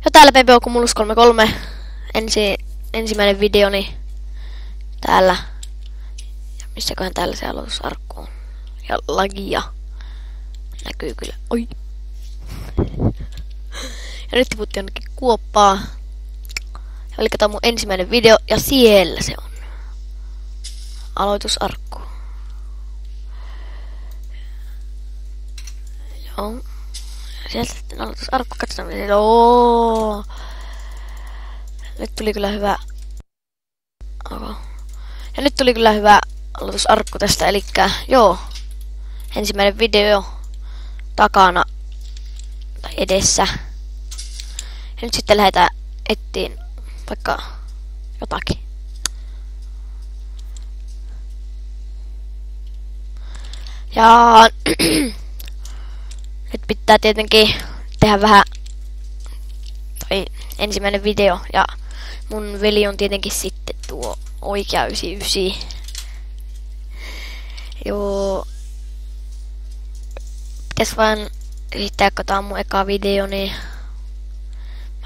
Ja täällä PBO Cumulus 33. Ensimmäinen videoni täällä. Ja missäköhän täällä se aloitusarkku on. Ja lagia. Näkyy kyllä. Oi. Ja nyt tiputtiin jonnekin kuoppaa. Eli tää on mun ensimmäinen video. Ja siellä se on. Aloitusarkku. Joo. Sieltä sitten aloitusarkku. Katsotaan mitä siellä on. Nyt tuli kyllä hyvä. Ja nyt tuli kyllä hyvä aloitusarkku tästä. Elikkä joo. Ensimmäinen video takana tai edessä. Ja nyt sitten lähdetään etsiin vaikka jotakin. Ja nyt pitää tietenkin tehdä vähän tai ensimmäinen video ja mun veli on tietenkin sitten tuo oikea 99. Joo. Pitäis vaan yrittää, kun tää on mun eka video, niin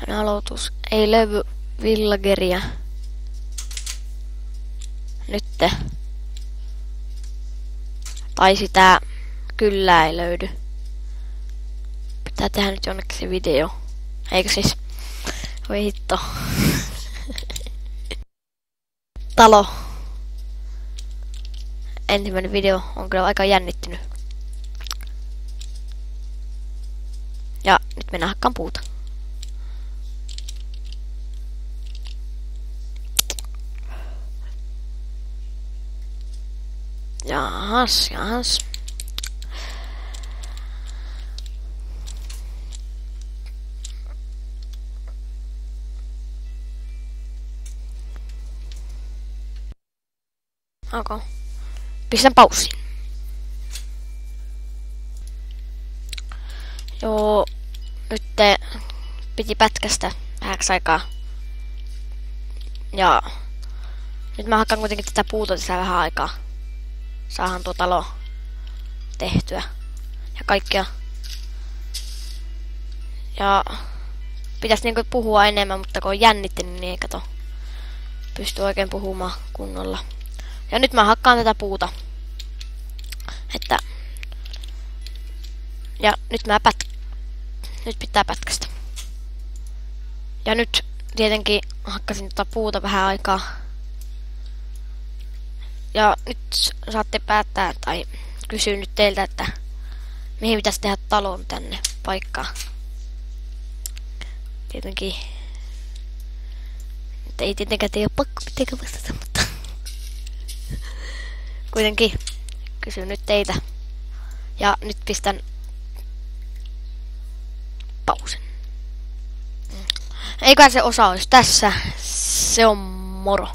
mä aloitus ei löydy villageria. Nytte. Tai sitä kyllä ei löydy. Pitää tehdä nyt jonnekin se video. Eikö siis? Voi hitto. Talo. Ensimmäinen video on kyllä aika jännittynyt. Ja nyt mennään hakkaan puuta. Jahas. Okay. Pistän paussiin. Joo, nyt piti pätkästä vähäksi aikaa. Ja nyt mä hakkaan kuitenkin tätä puuta tässä vähän aikaa. Saahan tuo talo tehtyä. Ja kaikkea. Ja pitäisi niinku puhua enemmän, mutta kun on jännittynyt, niin ei kato. Pysty oikein puhumaan kunnolla. Ja nyt mä hakkaan tätä puuta. Että. Ja nyt nyt pitää pätkästä. Ja nyt tietenkin hakkasin tätä puuta vähän aikaa. Ja nyt saatte päättää tai kysyä nyt teiltä, että mihin pitäisi tehdä talon tänne paikkaan. Tietenkin. Nyt ei tietenkään teidän pakko mitenkään vastata, mutta kuitenkin kysyn nyt teitä. Ja nyt pistän pausen. Eiköhän se osa olisi tässä. Se on moro.